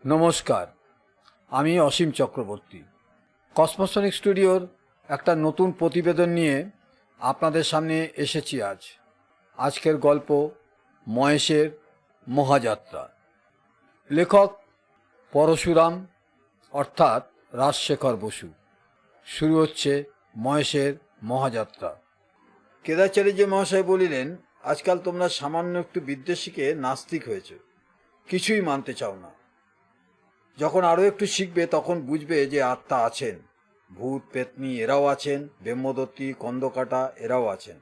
নমস্কার, আমি অসীম চক্রবর্তী। কসমোসনিক স্টুডিওর একটা নতুন প্রতিবেদন নিয়ে আপনাদের সামনে এসেছি আজ। আজকের গল্প মহেশের মহাযাত্রা। লেখক পরশুরাম অর্থাৎ রাজশেখর বসু। শুরু হচ্ছে মহেশের মহাযাত্রা। কেদারাচার্য মহাশয় বলিলেন, আজকাল তোমরা সামান্য একটু বিদ্যে শিখে নাস্তিক হয়েছ, কিছুই মানতে চাও না। যখন আরও একটু শিখবে তখন বুঝবে যে আত্মা আছেন, ভূত পেতনি এরাও আছেন, ব্রহ্মদত্তী কন্দকাটা এরাও আছেন।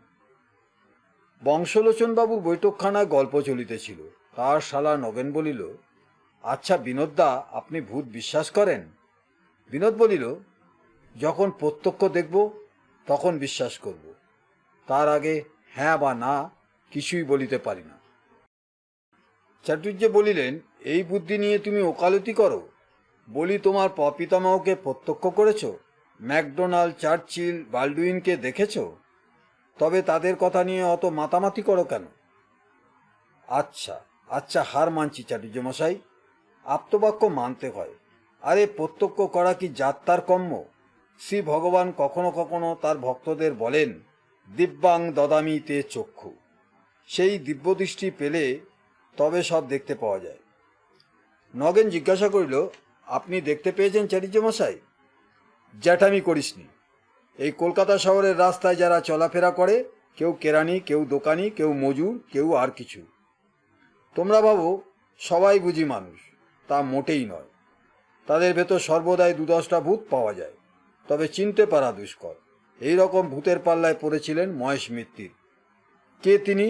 বংশলোচনবাবুর বৈঠকখানায় গল্প চলিতেছিল। তার শালা নগেন বলিল, আচ্ছা বিনোদদা, আপনি ভূত বিশ্বাস করেন? বিনোদ বলিল, যখন প্রত্যক্ষ দেখব তখন বিশ্বাস করব, তার আগে হ্যাঁ বা না কিছুই বলিতে পারি না। চাটুর্য বলিলেন, এই বুদ্ধি নিয়ে তুমি ওকালতি করো? বলি, তোমার পিতামহকে প্রত্যক্ষ করেছ? ম্যাকডোনাল্ড, চার্চিল, বালডুইনকে দেখেছ? তবে তাদের কথা নিয়ে অত মাতামাতি করো কেন? আচ্ছা আচ্ছা, হার মানছি চাটুর্য মশাই, আপ্তবাক্য মানতে হয়। আরে প্রত্যক্ষ করা কি যাত্রার কর্ম? শ্রী ভগবান কখনো কখনো তার ভক্তদের বলেন, দিব্যাং দদামি তে চক্ষু। সেই দিব্যদৃষ্টি পেলে তবে সব দেখতে পাওয়া যায়। নগেন জিজ্ঞাসা করিল, আপনি দেখতে পেয়েছেন চাটুর্য মশাই? জ্যাঠামি করিসনি। এই কলকাতা শহরের রাস্তায় যারা চলাফেরা করে, কেউ কেরানি, কেউ দোকানি, কেউ মজুর, কেউ আর কিছু। তোমরা ভাবো সবাই বুঝি মানুষ, তা মোটেই নয়। তাদের ভেতর সর্বদাই ২-১০টা ভূত পাওয়া যায়, তবে চিনতে পারা দুষ্কর। এই রকম ভূতের পাল্লায় পড়েছিলেন মহেশ মিত্তির। কে তিনি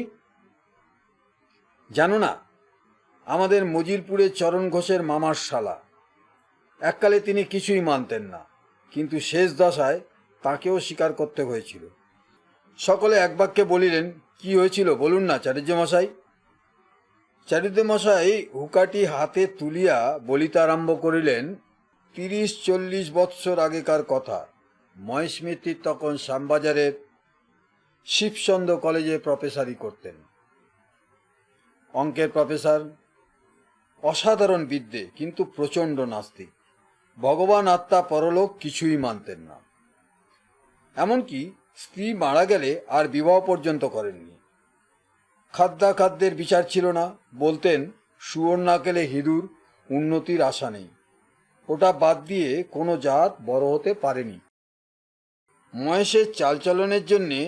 জানো না? আমাদের মজিলপুরের চরণ ঘোষের মামার শালা। এককালে তিনি কিছুই মানতেন না, কিন্তু শেষ দশায় তাকেও স্বীকার করতে হয়েছিল। সকলে এক বাক্যে বলিলেন, কি হয়েছিল বলুন না চাটুর্য মশাই। চাটুর্য মশাই হুকাটি হাতে তুলিয়া বলিতে আরম্ভ করিলেন, ৩০-৪০ বৎসর আগেকার কথা। মহেশ মিত্তির তখন শ্যামবাজারের শিবচন্দ্র কলেজে প্রফেসরি করতেন। অঙ্কের প্রফেসর, অসাধারণ বিদ্যে, কিন্তু প্রচণ্ড নাস্তিক। ভগবান, আত্মা, পরলোক কিছুই মানতেন না। এমনকি স্ত্রী মারা গেলে আর বিবাহ পর্যন্ত করেননি। খাদ্যাখাদ্যের বিচার ছিল না, বলতেন শুয়োর না খেলে হিঁদুর উন্নতির আশা নেই। ওটা বাদ দিয়ে কোনো জাত বড় হতে পারেনি। মহেশের চালচলনের জন্যে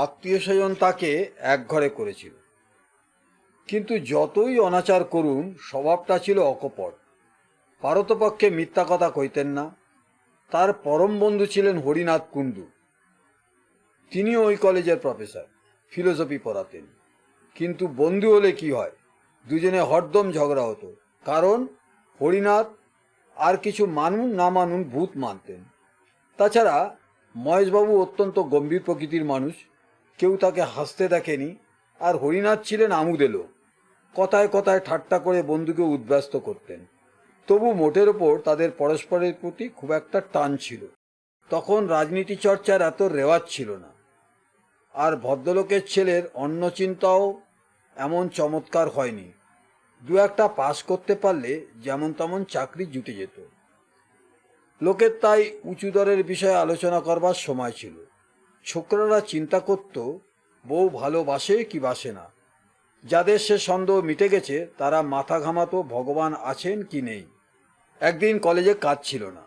আত্মীয় স্বজন তাকে একঘরে করেছিল, কিন্তু যতই অনাচার করুন স্বভাবটা ছিল অকপট। পারতপক্ষে মিথ্যা কথা কইতেন না। তার পরম বন্ধু ছিলেন হরিনাথ কুণ্ডু। তিনিও ওই কলেজের প্রফেসর, ফিলোসফি পড়াতেন। কিন্তু বন্ধু হলে কি হয়, দুজনে হরদম ঝগড়া হতো। কারণ হরিনাথ আর কিছু মানুন না মানুন ভূত মানতেন। তাছাড়া মহেশবাবু অত্যন্ত গম্ভীর প্রকৃতির মানুষ, কেউ তাকে হাসতে দেখেনি। আর হরিনাথ ছিলেন আমুদেলো, কথায় কথায় ঠাট্টা করে বন্ধুকে উদ্ব্যস্ত করতেন। তবু মোটের ওপর তাদের পরস্পরের প্রতি খুব একটা টান ছিল। তখন রাজনীতি চর্চার এত রেওয়াজ ছিল না, আর ভদ্রলোকের ছেলের অন্য চিন্তাও এমন চমৎকার হয়নি। দু একটা পাস করতে পারলে যেমন তেমন চাকরি জুটে যেত। লোকের তাই উঁচু দরের বিষয়ে আলোচনা করবার সময় ছিল। ছোকরারা চিন্তা করত বউ ভালোবাসে কি বাসে না। যাদের সে সন্দেহ মিটে গেছে তারা মাথা ঘামাতো ভগবান আছেন কি নেই। একদিন কলেজে কাজ ছিল না।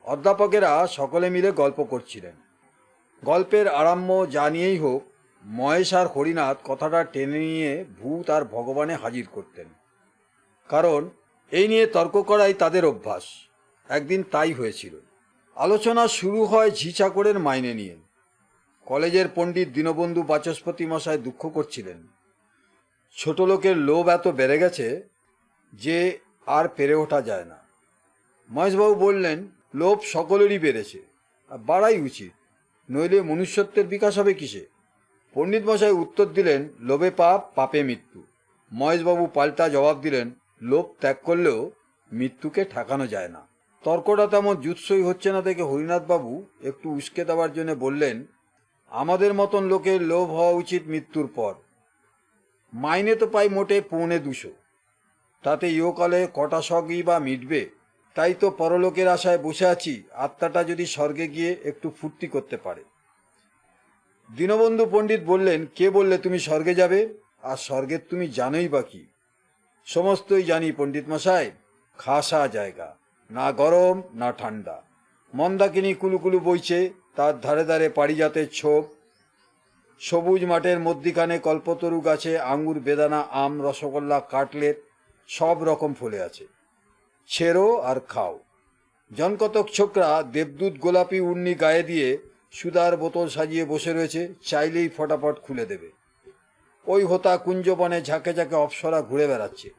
অধ্যাপকেরা সকলে মিলে গল্প করছিলেন। গল্পের আরম্ভ যা নিয়েই হোক, মহেশ আর হরিনাথ কথাটা টেনে নিয়ে ভূত আর ভগবানে হাজির করতেন। কারণ এই নিয়ে তর্ক করাই তাদের অভ্যাস। একদিন তাই হয়েছিল। আলোচনা শুরু হয় ঝি চাকরের মাইনে নিয়ে। কলেজের পণ্ডিত দীনবন্ধু বাচস্পতি মশাই দুঃখ করছিলেন। ছোট লোকের লোভ এত বেড়ে গেছে যে আর পেরে ওঠা যায় না। মহেশবাবু বললেন, লোভ সকলেরই বেড়েছে, বাড়াই উচিত, নইলে মনুষ্যত্বের বিকাশ হবে কিসে? পণ্ডিত মশাই উত্তর দিলেন, লোভে পাপ, পাপে মৃত্যু। মহেশবাবু পাল্টা জবাব দিলেন, লোভ ত্যাগ করলেও মৃত্যুকে ঠেকানো যায় না। তর্কটা তেমন জুৎসই হচ্ছে না দেখে হরিনাথবাবু একটু উস্কে দেওয়ার জন্য বললেন, আমাদের মতন লোকের লোভ হওয়া উচিত মৃত্যুর পর। মাইনে তো পাই মোটে 2.25। তাতে ইহকালে কটা শখই বা মিটবে? তাই তো পরলোকের আশায় বসে আছি, আত্মাটা যদি স্বর্গে গিয়ে একটু ফুর্তি করতে পারে। দীনবন্ধু পণ্ডিত বললেন, কে বললে তুমি স্বর্গে যাবে? আর স্বর্গের তুমি জানোই বা কি? সমস্তই জানি পণ্ডিত মশাই। খাসা জায়গা, না গরম না ঠান্ডা, মন্দাকিনী কুলুকুলু বইছে, তার ধারে ধারে পারিজাতের ছোপ, সবুজ মাঠের মধ্যিখানে কল্পতরু গাছে আঙ্গুর, বেদানা, আম, রসগোল্লা, কাটলেট সব রকম ফলে আছে। ছেড়ো আর খাও। জনকতক ছোকরা দেবদূত গোলাপি উন্নি গায়ে দিয়ে সুদার বোতল সাজিয়ে বসে রয়েছে, চাইলেই ফটাফট খুলে দেবে। ওই হোতা কুঞ্জবনে ঝাঁকে ঝাঁকে অপ্সরা ঘুরে বেড়াচ্ছে।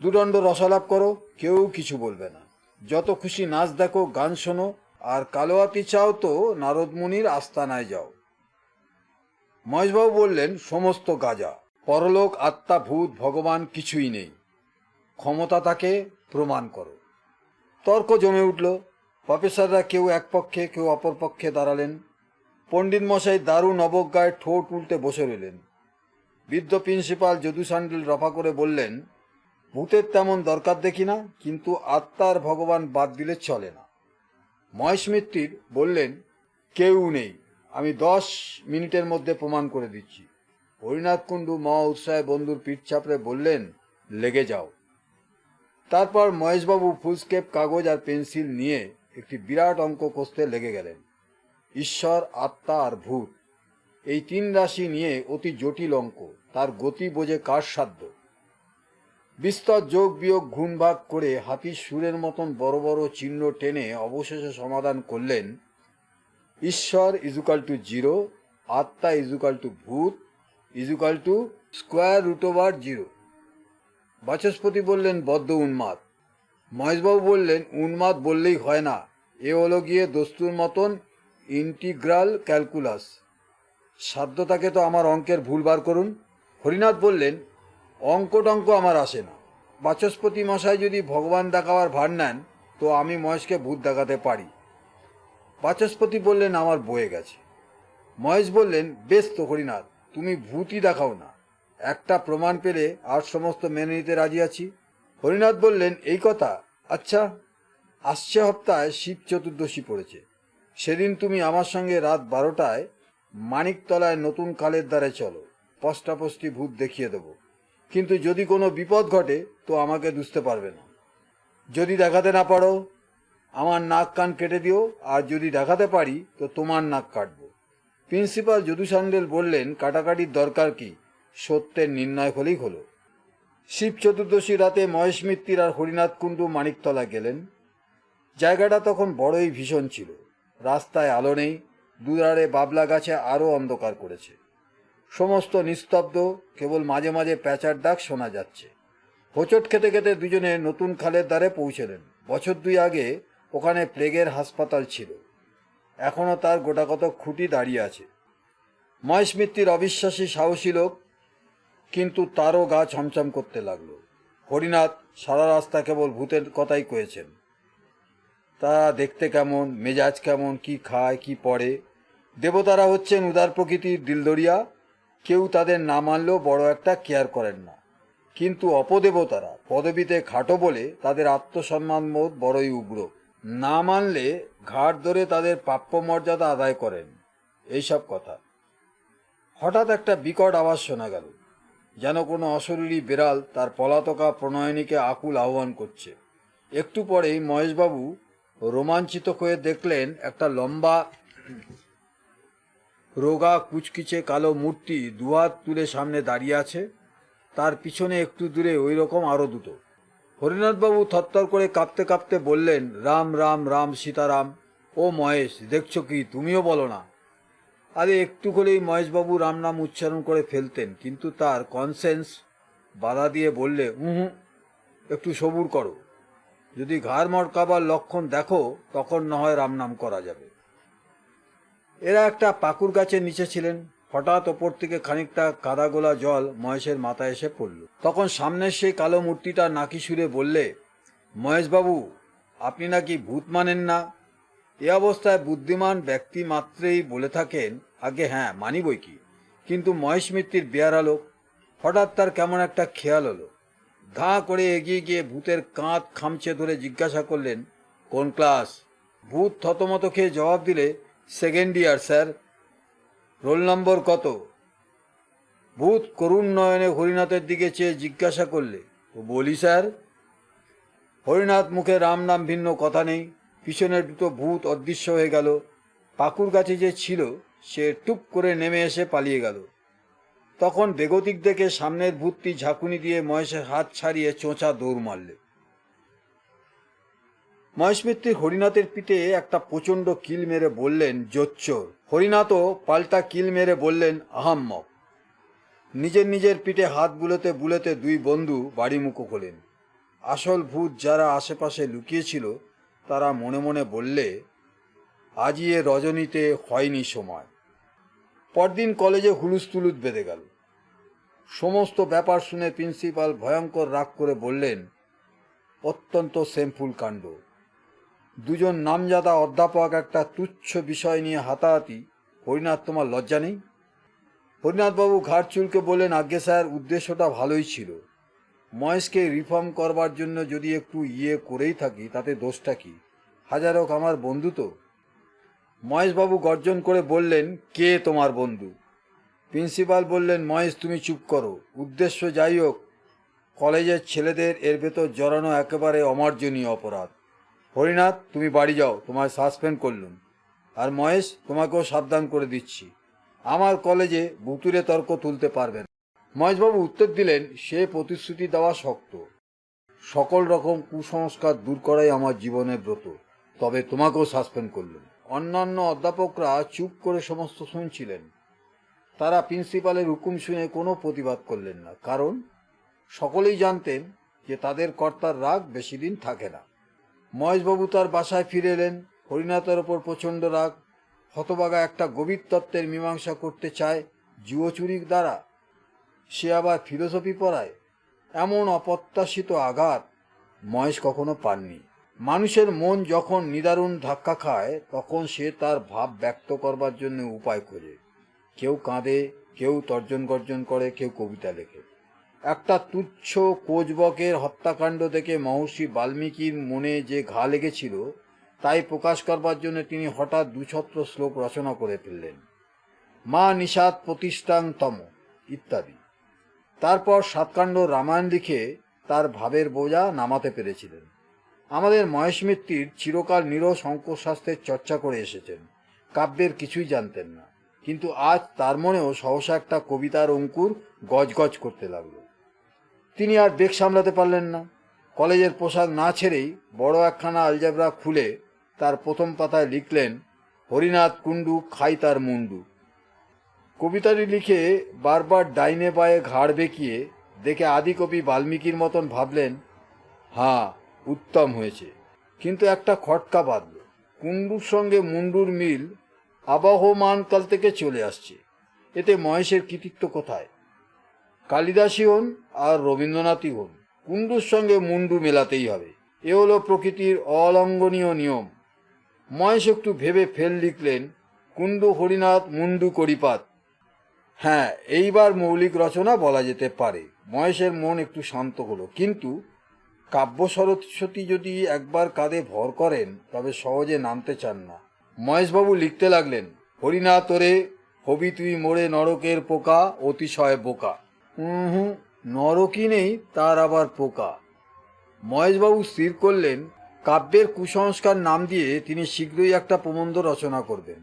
দুদণ্ড রসালাপ করো, কেউ কিছু বলবে না। যত খুশি নাচ দেখো, গান শোনো, আর কালোয়াতি চাও তো নারদমুনির আস্তানায় যাও। মহেশবাবু বললেন, সমস্ত গাজা। পরলোক, আত্মা, ভূত, ভগবান কিছুই নেই। ক্ষমতা তাকে প্রমাণ করো। তর্ক জমে উঠল। প্রফেসররা কেউ এক পক্ষে কেউ অপর পক্ষে দাঁড়ালেন। পণ্ডিত মশাই দারুণ অবজ্ঞায় ঠোঁট উল্টে বসে রইলেন। বৃদ্ধ প্রিন্সিপাল যদু স্যান্ডেল রফা করে বললেন, ভূতের তেমন দরকার দেখি না, কিন্তু আত্মার ভগবান বাদ দিলে চলে না। মহেশ মিত্তির বললেন, কেউ নেই, আমি 10 মিনিটের মধ্যে প্রমাণ করে দিচ্ছি। হরিনাথ কুণ্ডু মহা উৎসাহে বন্ধুর পিঠ চাপড়ে বললেন, লেগে যাও। তারপর মহেশবাবু ফুলস্কেপ কাগজ আর পেন্সিল নিয়ে একটি বিরাট অঙ্ক কষতে লেগে গেলেন। ঈশ্বর, আত্মা আর ভূত, এই 3 রাশি নিয়ে অতি জটিল অঙ্ক, তার গতি বোঝে কার সাধ্য। বিস্তর যোগ বিয়োগ গুণ ভাগ করে হাতির সুরের মতন বড় বড় চিহ্ন টেনে অবশেষে সমাধান করলেন, ঈশ্বর ইজুকাল টু 0, আত্মা ইজুকাল টু ভূত ইজুকাল টু √0। বাচস্পতি বললেন, বদ্ধ উন্মাদ। মহেশবাবু বললেন, উন্মাদ বললেই হয় না, এ হলো গিয়ে দস্তুর মতন ইন্টিগ্রাল ক্যালকুলাস। সাধ্য থাকে তো আমার অঙ্কের ভুল বার করুন। হরিনাথ বললেন, অঙ্ক টঙ্ক আমার আসে না। বাচস্পতি মশাই যদি ভগবান দেখাবার ভার নেন, তো আমি মহেশকে ভূত দেখাতে পারি। বাচস্পতি বললেন, আমার বয়ে গেছে। মহেশ বললেন, বেশ তো হরিনাথ, তুমি ভূতই দেখাও না, একটা প্রমাণ পেলে আর সমস্ত মেনে নিতে রাজি আছি। হরিনাথ বললেন, এই কথা? আচ্ছা, আসছে সপ্তাহে শিব চতুর্দশী পড়েছে। সেদিন তুমি আমার সঙ্গে রাত 12টায় মানিকতলায় নতুন কালের দ্বারে চলো, পষ্টাপষ্টি ভূত দেখিয়ে দেবো। কিন্তু যদি কোনো বিপদ ঘটে তো আমাকে দুষতে পারবে না। যদি দেখাতে না পারো, আমার নাক কান কেটে দিও, আর যদি দেখাতে পারি তো তোমার নাক কাটবো। প্রিন্সিপাল যদু স্যান্ডেল বললেন, কাটাকাটির দরকার কি, সত্যের নির্ণয় হলেই হলো। শিব চতুর্দশী রাতে মহেশ মিত্তির আর হরিনাথ কুণ্ডু মানিকতলা গেলেন। জায়গাটা তখন বড়ই ভীষণ ছিল। রাস্তায় আলো নেই, দুধারে বাবলা গাছে আরও অন্ধকার করেছে। সমস্ত নিস্তব্ধ, কেবল মাঝে মাঝে প্যাঁচার ডাক শোনা যাচ্ছে। হোঁচট খেতে খেতে দুজনে নতুন খালের দ্বারে পৌঁছলেন। বছর 2 আগে ওখানে প্লেগের হাসপাতাল ছিল, এখনও তার গোটাকত খুঁটি দাঁড়িয়ে আছে। মহেশ মিত্তির অবিশ্বাসী সাহসী লোক, কিন্তু তারও গা ছমছম করতে লাগলো। হরিনাথ সারা রাস্তা কেবল ভূতের কথাই কয়েছেন। তারা দেখতে কেমন, মেজাজ কেমন, কি খায় কি পড়ে। দেবতারা হচ্ছেন উদার প্রকৃতির দিলদরিয়া, কেউ তাদের না মানলেও বড় একটা কেয়ার করেন না। কিন্তু অপদেবতারা পদবীতে খাটো বলে তাদের আত্মসম্মানবোধ বড়ই উগ্র, না মানলে ঘাট ধরে তাদের প্রাপ্য মর্যাদা আদায় করেন। এইসব কথা। হঠাৎ একটা বিকট আওয়াজ শোনা গেল, যেন কোনো অশরীরী বেড়াল তার পলাতকা প্রণয়নীকে আকুল আহ্বান করছে। একটু পরেই মহেশবাবু রোমাঞ্চিত হয়ে দেখলেন, একটা লম্বা রোগা কুচকিচে কালো মূর্তি দুহাত তুলে সামনে দাঁড়িয়ে আছে। তার পিছনে একটু দূরে ওই রকম আরো দুটো। হরিনাথবাবু থরথর করে কাঁপতে কাঁপতে বললেন, রাম রাম রাম সীতারাম। ও মহেশ, দেখছো কি, তুমিও বলো না। আরে একটু হলেই মহেশবাবু রাম নাম উচ্চারণ করে ফেলতেন, কিন্তু তার কনসেন্স বাধা দিয়ে বললে, হুম, একটু সবুর করো। যদি ঘাড় মটকাবার লক্ষণ দেখো, তখন না হয় রাম নাম করা যাবে। এরা একটা পাকুর গাছের নিচে ছিলেন। হঠাৎ ওপর থেকে খানিকটা কাদা গোলা জল মহেশের মাথায় এসে পড়ল। তখন সামনের সেই কালো মূর্তিটা নাকি সুরে বললে, মহেশবাবু, আপনি নাকি ভূত মানেন না। এ অবস্থায় বুদ্ধিমান ব্যক্তি মাত্রেই বলে থাকেন, আগে হ্যাঁ মানি বই কি। কিন্তু মহেশ মিত্তির বেয়ারা লোক। হঠাৎ তার কেমন একটা খেয়াল হলো, ঘাঁ করে এগিয়ে গিয়ে ভূতের কাঁধ খামচে ধরে জিজ্ঞাসা করলেন, কোন ক্লাস? ভূত থতমত খেয়ে জবাব দিলে, second year sir. Roll number কত? ভূত করুণ নয়নে হরিনাথের দিকে চেয়ে জিজ্ঞাসা করলে, ও বলি স্যার। হরিনাথ মুখে রাম নাম ভিন্ন কথা নেই। পিছনের দুটো ভূত অদৃশ্য হয়ে গেল। পাকুর গাছে যে ছিল সে টুপ করে নেমে এসে পালিয়ে গেল। তখন বেগতিক দেখে সামনের ভূতটি ঝাঁকুনি দিয়ে মহেশের হাত ছাড়িয়ে চোঁচা দৌড় মারলে। মহেশ মিত্র হরিনাথের পিঠে একটা প্রচণ্ড কিল মেরে বললেন, জোচ্চোর। হরিনাথও পাল্টা কিল মেরে বললেন, আহাম্মক। নিজের নিজের পিঠে হাত বুলোতে বুলোতে দুই বন্ধু বাড়িমুখো হলেন। আসল ভূত যারা আশেপাশে লুকিয়েছিল তারা মনে মনে বললে, আজই এ রজনীতে হয়নি সময়। পরদিন কলেজে হুলুস্থুলুদ বেঁধে গেল। সমস্ত ব্যাপার শুনে প্রিন্সিপাল ভয়ঙ্কর রাগ করে বললেন, অত্যন্ত সেমফুল কাণ্ড। দুজন নামজাদা অধ্যাপক একটা তুচ্ছ বিষয় নিয়ে হাতাহাতি। হরিনাথ, তোমার লজ্জা নেই? হরিনাথবাবু ঘাড় চুলকে বললেন, আজ্ঞে স্যার, উদ্দেশ্যটা ভালোই ছিল। মহেশকে রিফর্ম করবার জন্য যদি একটু করেই থাকি তাতে দোষটা কি? হাজার হোক আমার বন্ধু তো। মহেশবাবু গর্জন করে বললেন, কে তোমার বন্ধু? প্রিন্সিপাল বললেন, মহেশ তুমি চুপ করো। উদ্দেশ্য যাই হোক, কলেজের ছেলেদের এর ভেতর জড়ানো একেবারে অমার্জনীয় অপরাধ। হরিনাথ, তুমি বাড়ি যাও, তোমায় সাসপেন্ড করলুম। আর মহেশ, তোমাকেও সাবধান করে দিচ্ছি, আমার কলেজে বুতুরে তর্ক তুলতে পারবে না। মহেশবাবু উত্তর দিলেন, সে প্রতিশ্রুতি দেওয়া শক্ত। সকল রকম কুসংস্কার দূর করাই আমার জীবনের ব্রত, তবে তোমাকেও সাসপেন্ড করলুম। অন্যান্য অধ্যাপকরা চুপ করে সমস্ত শুনছিলেন। তারা প্রিন্সিপালের হুকুম শুনে কোনো প্রতিবাদ করলেন না, কারণ সকলেই জানতেন যে তাদের কর্তার রাগ বেশি দিন থাকে না। মহেশবাবু তার বাসায় ফিরে এলেন। হরিনাথের ওপর প্রচণ্ড রাগ। হতবাগা একটা গভীর তত্ত্বের মীমাংসা করতে চায় জুয়োচুরির দ্বারা, সে আবার ফিলোসফি পড়ায়। এমন অপ্রত্যাশিত আঘাত মহেশ কখনো পাননি। মানুষের মন যখন নিদারুণ ধাক্কা খায় তখন সে তার ভাব ব্যক্ত করবার জন্য উপায় খোঁজে। কেউ কাঁদে, কেউ তর্জন গর্জন করে, কেউ কবিতা লেখে। একটা তুচ্ছ কোচবকের হত্যাকাণ্ড থেকে মহর্ষি বাল্মীকির মনে যে ঘা লেগেছিল তাই প্রকাশ করবার জন্য তিনি হঠাৎ দুছত্র শ্লোক রচনা করে ফেললেন, মা নিষাদ প্রতিষ্ঠাং তম ইত্যাদি। তারপর সাতকাণ্ড রামায়ণ লিখে তার ভাবের বোঝা নামাতে পেরেছিলেন। আমাদের মহেশ মিত্তির চিরকাল নিরস অঙ্কশাস্ত্রের চর্চা করে এসেছেন, কাব্যের কিছুই জানতেন না, কিন্তু আজ তার মনেও সহসা একটা কবিতার অঙ্কুর গজগজ করতে লাগলো। তিনি আর বেগ সামলাতে পারলেন না। কলেজের পোশাক না ছেড়েই বড় একখানা আলজেব্রা খুলে তার প্রথম পাতায় লিখলেন, হরিনাথ কুণ্ডু খাই তার মুন্ডু। কবিতাটি লিখে বারবার ডাইনে বায়ে ঘাড় বেঁকিয়ে দেখে আদিকবি বাল্মীকির মতন ভাবলেন, হ্যাঁ, উত্তম হয়েছে। কিন্তু একটা খটকা বাঁধল। কুণ্ডুর সঙ্গে মুন্ডুর মিল আবহমানকাল থেকে চলে আসছে। এতে মহেশের কৃতিত্ব কোথায়? কালিদাসী হন আর রবীন্দ্রনাথই হন, কুণ্ডুর সঙ্গে মুন্ডু মেলাতেই হবে। এ হলো প্রকৃতির অলঙ্ঘনীয় নিয়ম। মহেশ একটু ভেবে ফেল লিখলেন, কুণ্ডু হরিনাথ মুন্ডু করিপাত। হ্যাঁ, এইবার মৌলিক রচনা বলা যেতে পারে। মহেশের মন একটু শান্ত হলো, কিন্তু কাব্য সরস্বতী যদি একবার কাঁধে ভর করেন তবে সহজে নামতে চান না। মহেশবাবু লিখতে লাগলেন, হরিনাথ ওরে হবি তুই মোড়ে নরকের পোকা, অতিশয় বোকা। নরকই নেই, তার আবার পোকা। মহেশবাবু স্থির করলেন, কাব্যের কুসংস্কার নাম দিয়ে তিনি শীঘ্রই একটা প্রবন্ধ রচনা করবেন।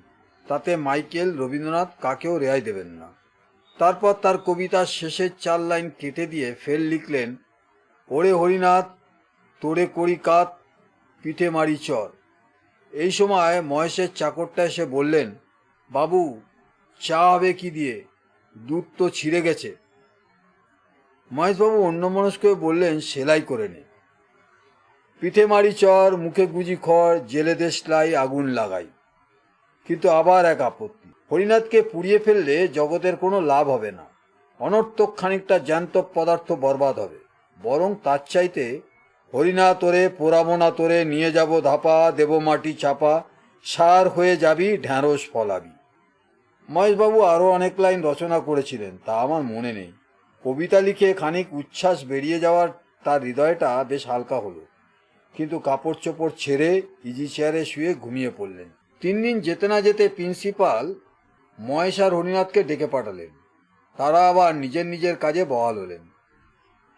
তাতে মাইকেল, রবীন্দ্রনাথ কাকেও রেহাই দেবেন না। তারপর তার কবিতার শেষের 4 লাইন কেটে দিয়ে ফের লিখলেন, ওরে হরিনাথ তোরে করি কাত, পিঠে মারি চর। এই সময় মহেশের চাকরটা এসে বললেন, বাবু চা হবে কি দিয়ে, দুধ তো ছিঁড়ে গেছে। মহেশবাবু অন্যমনস্ক বললেন, সেলাই করে নে। পিঠে মারি চর, মুখে গুজি খড়, জেলে দেশলাই আগুন লাগাই। কিন্তু আবার এক আপত্তি, হরিনাথকে পুড়িয়ে ফেললে জগতের কোনো লাভ হবে না, অনর্থক খানিকটা জ্যান্ত পদার্থ বরবাদ হবে। বরং তার চাইতে হরিনাথ তোরে পোড়াবো না তোরে, নিয়ে যাব ধাপা, দেব মাটি চাপা, সার হয়ে যাবি ঢ্যাঁড়স ফলাবি। মহেশবাবু আরও অনেক লাইন রচনা করেছিলেন, তা আমার মনে নেই। কবিতা লিখে খানিক উচ্ছ্বাস বেরিয়ে যাওয়ার তার হৃদয়টা বেশ হালকা হলো, কিন্তু কাপড় চোপড় ছেড়ে ইজি চেয়ারে শুয়ে ঘুমিয়ে পড়লেন। 3 দিন যেতে না যেতে প্রিন্সিপাল মহেশ আর হরিনাথকে ডেকে পাঠালেন। তারা আবার নিজের নিজের কাজে বহাল হলেন,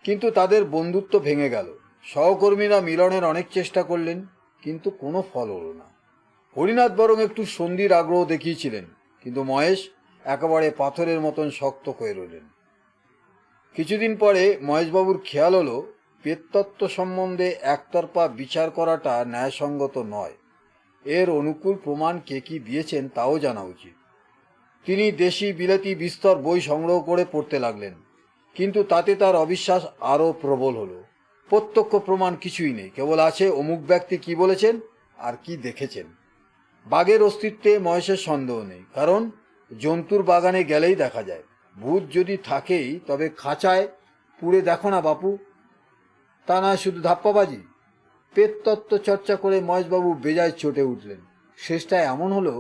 কিন্তু তাদের বন্ধুত্ব ভেঙে গেল। সহকর্মীরা মিলনের অনেক চেষ্টা করলেন, কিন্তু কোনো ফল হলো না। হরিনাথ বরং একটু সন্ধির আগ্রহ দেখিয়েছিলেন, কিন্তু মহেশ একেবারে পাথরের মতন শক্ত হয়ে রইলেন। কিছুদিন পরে মহেশবাবুর খেয়াল হলো পেততত্ত্ব সম্বন্ধে একতরফা বিচার করাটা ন্যায়সঙ্গত নয়। এর অনুকূল প্রমাণ কে কি দিয়েছেন তাও জানা উচিত। তিনি দেশি বিলেতি বিস্তর বই সংগ্রহ করে পড়তে লাগলেন, কিন্তু তাতে তার অবিশ্বাস আরও প্রবল হলো। প্রত্যক্ষ প্রমাণ কিছুই নেই, কেবল আছে অমুক ব্যক্তি কি বলেছেন আর কি দেখেছেন। বাঘের অস্তিত্বে মহেশের সন্দেহ নেই, কারণ জন্তুর বাগানে গেলেই দেখা যায়। ভূত যদি থাকেই তবে খাঁচায় পুড়ে দেখো না বাপু, তা নয় শুধু ধাপ্পাবাজি। পেততত্ত্ব চর্চা করে মহেশবাবু বেজায় চটে উঠলেন। শেষটা এমন হলো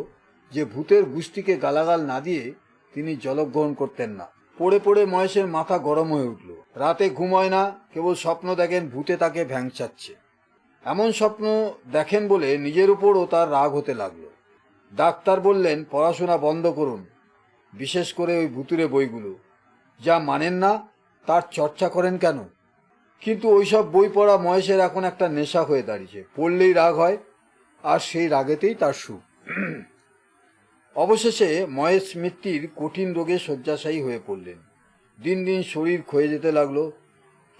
যে ভূতের গোষ্ঠীকে গালাগাল না দিয়ে তিনি জলগ্রহণ করতেন না। পড়ে পড়ে মহেশের মাথা গরম হয়ে উঠল। রাতে ঘুম হয় না, কেবল স্বপ্ন দেখেন ভূতে তাকে ভ্যাংচাচ্ছে। এমন স্বপ্ন দেখেন বলে নিজের উপরও তার রাগ হতে লাগলো। ডাক্তার বললেন পড়াশোনা বন্ধ করুন, বিশেষ করে ওই ভুতুরে বইগুলো। যা মানেন না তার চর্চা করেন কেন? কিন্তু ওইসব বই পড়া মহেশের এখন একটা নেশা হয়ে দাঁড়িয়েছে। পড়লেই রাগ হয়, আর সেই রাগেতেই তার সুখ। অবশেষে মহেশ মৃত্যুর কঠিন রোগে শয্যাশায়ী হয়ে পড়লেন। দিন দিন শরীর ক্ষয়ে যেতে লাগলো,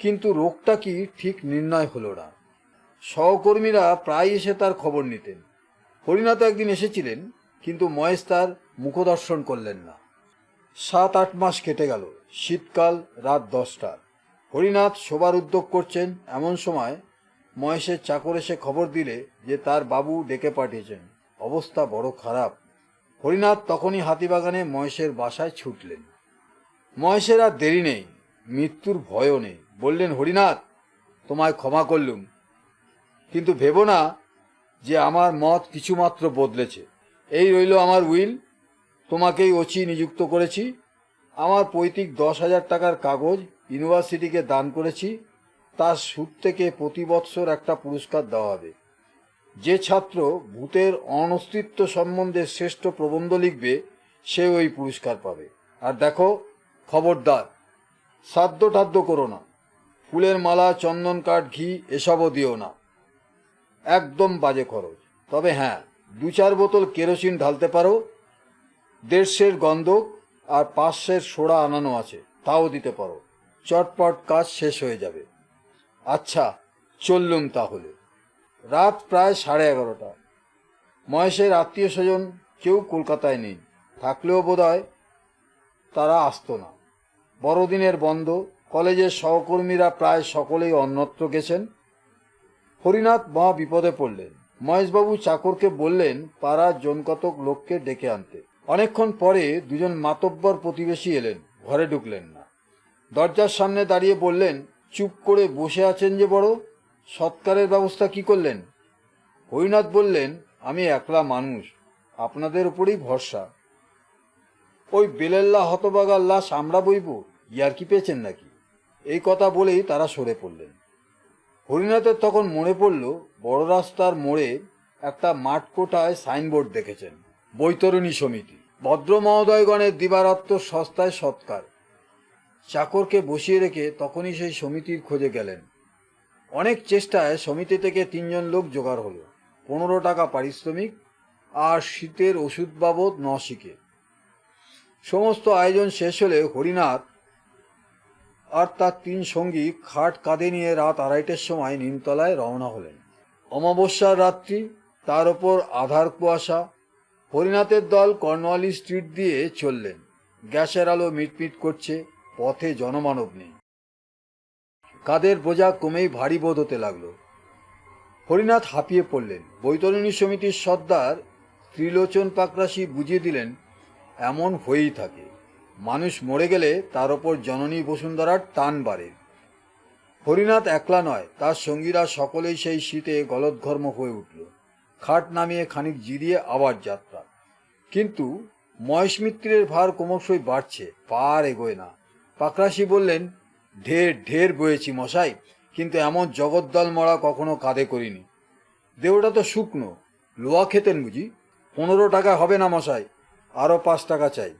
কিন্তু রোগটা কি ঠিক নির্ণয় হলো না। সহকর্মীরা প্রায় এসে তার খবর নিতেন। হরিনাথ একদিন এসেছিলেন, কিন্তু মহেশ তার মুখদর্শন করলেন না। 7-8 মাস কেটে গেল। শীতকাল, রাত 10টা। হরিনাথ শোবার উদ্যোগ করছেন, এমন সময় মহেশের চাকর এসে খবর দিলে যে তার বাবু ডেকে পাঠিয়েছেন, অবস্থা বড় খারাপ। হরিনাথ তখনই হাতিবাগানে মহেশের বাসায় ছুটলেন। মহেশের আর দেরি নেই, মৃত্যুর ভয়ও নেই। বললেন, হরিনাথ, তোমায় ক্ষমা করলুম, কিন্তু ভেবো না যে আমার মত কিছুমাত্র বদলেছে। এই রইল আমার উইল, তোমাকেই ওসি নিযুক্ত করেছি। আমার পৈতৃক 10,000 টাকার কাগজ ইউনিভার্সিটিকে দান করেছি, তার সুদ থেকে প্রতি বৎসর একটা পুরস্কার দেওয়া হবে। যে ছাত্র ভূতের অনস্তিত্ব সম্বন্ধে শ্রেষ্ঠ প্রবন্ধ লিখবে সে ওই পুরস্কার পাবে। আর দেখো, খবরদার সাধ্য টাধ্য করো না। ফুলের মালা, চন্দন কাঠ, ঘি এসবও দিও না, একদম বাজে খরচ। তবে হ্যাঁ, 2-4 বোতল কেরোসিন ঢালতে পারো। 150 গন্ধক আর 500 সোডা আনানো আছে, তাও দিতে পারো। চটপট কাজ শেষ হয়ে যাবে। আচ্ছা, চললুম তাহলে। রাত প্রায় 11:30। মহেশের আত্মীয় স্বজন কেউ কলকাতায় নেই, থাকলেও বোধহয় তারা আসতো না। বড়দিনের বন্ধ, কলেজের সহকর্মীরা প্রায় সকলেই অন্যত্র গেছেন। হরিনাথ মহা বিপদে পড়লেন। মহেশবাবু চাকরকে বললেন পাড়ার জনকতক লোককে ডেকে আনতে। অনেকক্ষণ পরে দুজন মাতব্বর প্রতিবেশী এলেন, ঘরে ঢুকলেন না। দরজার সামনে দাঁড়িয়ে বললেন, চুপ করে বসে আছেন যে বড়, সৎকারের ব্যবস্থা কি করলেন? হরিনাথ বললেন, আমি একলা মানুষ, আপনাদের উপরেই ভরসা। ওই বেলেল্লা হতবাগার লাশ আমরা বইব, ইয়ার্কি পেয়েছেন নাকি? এই কথা বলেই তারা সরে পড়লেন। হরিনাথের তখন মনে পড়ল বড় রাস্তার মোড়ে একটা মাঠ কোটায় সাইনবোর্ড দেখেছেন, বৈতরণী সমিতি। ভদ্র মহোদয়গণের দিবারাত্র সস্তায় সৎকার। চাকরকে বসিয়ে রেখে তখনই সেই সমিতির খোঁজে গেলেন। অনেক চেষ্টায় সমিতি থেকে 3 জন লোক জোগাড় হলো। 15 টাকা পারিশ্রমিক আর শীতের ওষুধ বাবদ 9 শিকে। সমস্ত আয়োজন শেষ হলে হরিনাথ আর তার 3 সঙ্গী খাট কাঁধে নিয়ে রাত 2:30টার সময় নিমতলায় রওনা হলেন। অমাবস্যার রাত্রি, তার ওপর আধার কুয়াশা। হরিনাথের দল কর্নওয়ালি স্ট্রিট দিয়ে চললেন। গ্যাসের আলো মিটমিট করছে, পথে জনমানব নেই। কাঁধের বোঝা কমেই ভারী বোধ হতে লাগলো। হরিনাথ হাঁপিয়ে পড়লেন। বৈতরণী সমিতির সর্দার ত্রিলোচন পাকরাশি বুঝিয়ে দিলেন, এমন হয়েই থাকে, মানুষ মরে গেলে তার ওপর জননী বসুন্ধরার টান বাড়ে। হরিনাথ একলা নয়, তার সঙ্গীরা সকলেই সেই শীতে গলদঘর্ম হয়ে উঠল। খাট নামিয়ে খানিক জিরিয়ে আবার যাত্রা। কিন্তু মহেশ মিত্রের ভার ক্রমশই বাড়ছে, পা আর এগোয় না। পাকরাশি বললেন, ঢের ঢের বয়েছি মশাই, কিন্তু এমন জগদ্দল মরা কখনো কাঁধে করিনি। দেহটা তো শুকনো, লোয়া খেতেন বুঝি? 15 টাকা হবে না মশাই, আরও 5 টাকা চাই।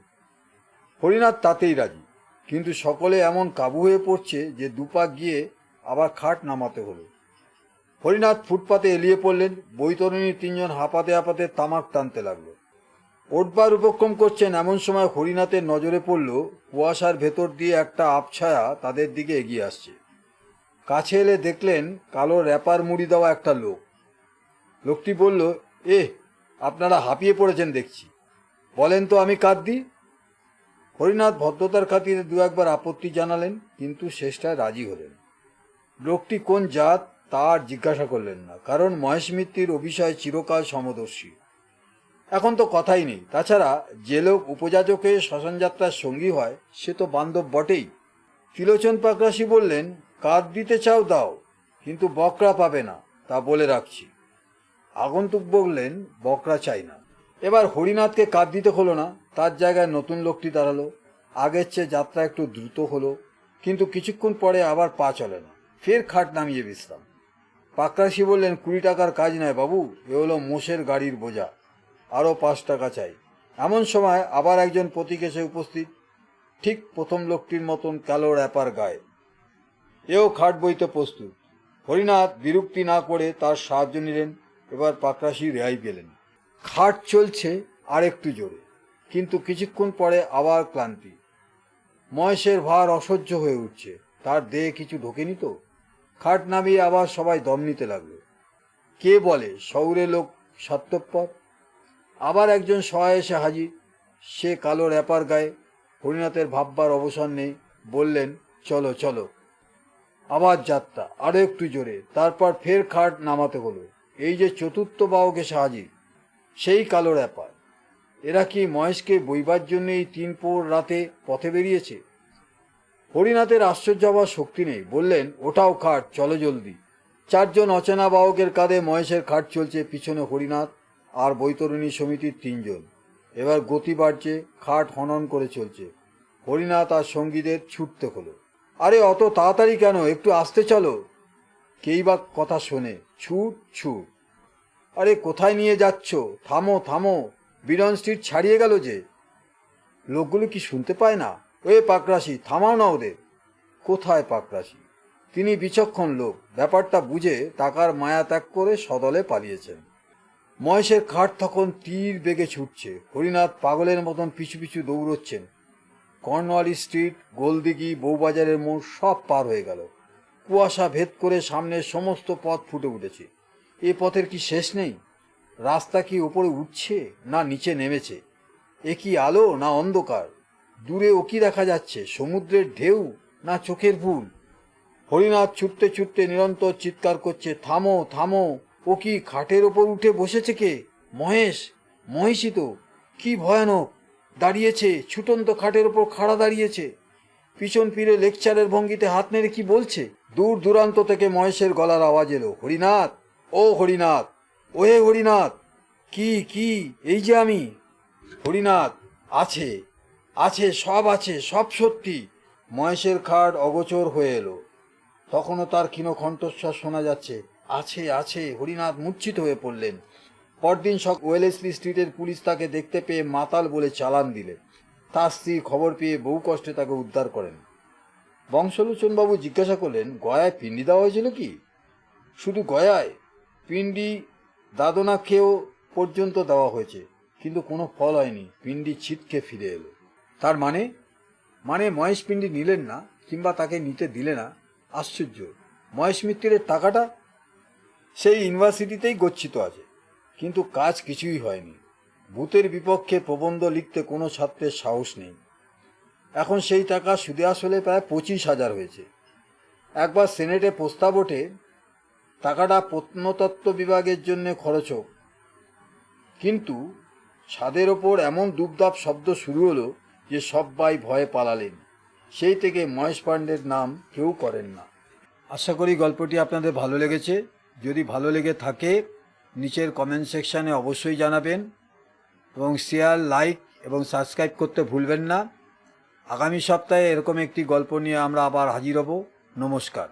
হরিনাথ তাতেই রাজি, কিন্তু সকলে এমন কাবু হয়ে পড়ছে যে দুপাক গিয়ে আবার খাট নামাতে হলো। হরিনাথ ফুটপাতে এলিয়ে পড়লেন। বৈতরণী 3 জন হাঁপাতে হাঁপাতে তামাক টানতে লাগলো। ওঠবার উপক্রম করছেন, এমন সময় হরিনাথের নজরে পড়ল কুয়াশার ভেতর দিয়ে একটা আবছায়া তাদের দিকে এগিয়ে আসছে। কাছে এলে দেখলেন কালো র্যাপার মুড়ি দেওয়া একটা লোক। লোকটি বলল, আপনারা হাঁপিয়ে পড়েছেন দেখছি, বলেন তো আমি কাঁদ দিই। হরিনাথ ভদ্রতার খাতিরে 2-1বার আপত্তি জানালেন, কিন্তু শেষটায় রাজি হলেন। লোকটি কোন জাত তা আর জিজ্ঞাসা করলেন না, কারণ মহেশ মিত্তির অভিশয় চিরকাল সমদর্শী। এখন তো কথাই নেই। তাছাড়া যে লোক উপযাচকে শ্মশানযাত্রার সঙ্গী হয় সে তো বান্ধব বটেই। ত্রিলোচন পাকরাশি বললেন, কাঁদ দিতে চাও দাও, কিন্তু বকরা পাবে না, তা বলে রাখছি। আগন্তুক বললেন, বকরা চাই না। এবার হরিনাথকে কাঁদ দিতে হলো না, তার জায়গায় নতুন লোকটি দাঁড়ালো। আগের চেয়ে যাত্রা একটু দ্রুত হলো, কিন্তু কিছুক্ষণ পরে আবার পা চলে না। ফের খাট নামিয়ে বিশ্রাম। পাকরাশি বললেন, 20 টাকার কাজ নয় বাবু, এ হলো মোষের গাড়ির বোঝা, আরও 5 টাকা চাই। এমন সময় আবার একজন পথিক এসে উপস্থিত, ঠিক প্রথম লোকটির মতন কালো র্যাপার গায়ে। এও খাট বইতে প্রস্তুত। হরিনাথ বিরক্তি না করে তার সাহায্য নিলেন। এবার পাকরাশি রেহাই পেলেন। খাট চলছে আর একটু জোরে, কিন্তু কিছুক্ষণ পরে আবার ক্লান্তি। মহেশের ভার অসহ্য হয়ে উঠছে, তার দেহে কিছু ঢোকেনি তো। খাট নামিয়ে আবার সবাই দম নিতে লাগলো। কে বলে শহুরে লোক স্বার্থপর? আবার একজন সহায় এসে হাজির, সে কালো র্যাপার গায়ে। হরিনাথের ভাববার অবসর নেই, বললেন, চলো চলো। আবার যাত্রা, আরো একটু জোরে। তারপর ফের খাট নামাতে হলো। এই যে চতুর্থ বাহক এসে হাজির, সেই কালো র্যাপার। এরা কি মহেশকে বইবার জন্য এই 3 প্রহর রাতে পথে বেরিয়েছে? হরিনাথের আশ্চর্য হবার শক্তি নেই, বললেন, ওটাও খাট, চলো জলদি। 4 জন অচেনা বাহকের কাঁধে মহেশের খাট চলছে, পিছনে হরিনাথ আর বৈতরণী সমিতির 3 জন। এবার গতি বাড়ছে, খাট হনন করে চলছে। হরিনাথ আর সঙ্গীদের ছুটতে হলো। আরে অত তাড়াতাড়ি কেন, একটু আসতে চলো। কেই বা কথা শোনে, ছুট ছুট। আরে কোথায় নিয়ে যাচ্ছ? থামো থামো, বিডন স্ট্রিট ছাড়িয়ে গেল যে। লোকগুলো কি শুনতে পায় না? পাকরাশি, থামাও না ওদের। কোথায় পাকরাশি? তিনি বিচক্ষণ লোক, ব্যাপারটা বুঝে টাকার মায়া ত্যাগ করে সদলে পালিয়েছেন। মহেশের খাট তখন তীর বেগে ছুটছে। হরিনাথ পাগলের মতন পিছু পিছু দৌড়চ্ছেন। কর্নওয়ালি স্ট্রিট, গোলদিঘি, বউবাজারের মোড় সব পার হয়ে গেল। কুয়াশা ভেদ করে সামনের সমস্ত পথ ফুটে উঠেছে। এ পথের কি শেষ নেই? রাস্তা কি উপরে উঠছে না নিচে নেমেছে? এ কি আলো না অন্ধকার? দূরে ও কি দেখা যাচ্ছে, সমুদ্রের ঢেউ না চোখের ভুল? হরিনাথ ছুটতে ছুটতে নিরন্তর চিৎকার করছে, থামো থামো। ও কি খাটের ওপর উঠে বসেছে? কে? মহেশ? মহিষী তো। কি ভয়ানক! দাঁড়িয়েছে, ছুটন্ত খাটের ওপর খাড়া দাঁড়িয়েছে। পিছন ফিরে লেকচারের ভঙ্গিতে হাত নেড়ে কি বলছে। দূর দূরান্ত থেকে মহেশের গলার আওয়াজ এলো, হরিনাথ, ও হরিনাথ, ওহে হরিনাথ। কি কি? এই যে আমি। হরিনাথ, আছে আছে, সব আছে, সব সত্যি। মহেশের খাট অগোচর হয়ে এলো। তখনও তার ক্ষীণ কণ্ঠস্বর শোনা যাচ্ছে, আছে আছে। হরিনাথ মূর্ছিত হয়ে পড়লেন। পরদিন ওয়েলেসলি স্ট্রিটের পুলিশ তাকে দেখতে পেয়ে মাতাল বলে চালান দিলে। তার স্ত্রী খবর পেয়ে বহু কষ্টে তাকে উদ্ধার করেন। বংশলোচনবাবু জিজ্ঞাসা করলেন, গয়ায় পিণ্ডি দেওয়া হয়েছিল কি? শুধু গয়ায়? পিণ্ডি দাদনা খেয়েও পর্যন্ত দেওয়া হয়েছে, কিন্তু কোনো ফল হয়নি। পিণ্ডি ছিটকে ফিরে এলো। তার মানে? মহেশ পিণ্ডি নিলেন না, কিংবা তাকে নিতে দিলে না। আশ্চর্য! মহেশ মিত্তিরের টাকাটা সেই ইউনিভার্সিটিতেই গচ্ছিত আছে, কিন্তু কাজ কিছুই হয়নি। ভূতের বিপক্ষে প্রবন্ধ লিখতে কোনো ছাত্রের সাহস নেই। এখন সেই টাকা সুদে আসলে প্রায় 25,000 হয়েছে। একবার সেনেটে প্রস্তাব ওঠে, টাকাটা প্রত্নতত্ত্ব বিভাগের জন্য খরচ হোক। কিন্তু ছাদের ওপর এমন দুপদাপ শব্দ শুরু হলো যে সবাই ভয়ে পালালেন। সেই থেকে মহেশ পাণ্ডের নাম কেউ করেন না। আশা করি গল্পটি আপনাদের ভালো লেগেছে। যদি ভালো লেগে থাকে নিচের কমেন্ট সেকশানে অবশ্যই জানাবেন, এবং শেয়ার, লাইক এবং সাবস্ক্রাইব করতে ভুলবেন না। আগামী সপ্তাহে এরকম একটি গল্প নিয়ে আমরা আবার হাজির হব। নমস্কার।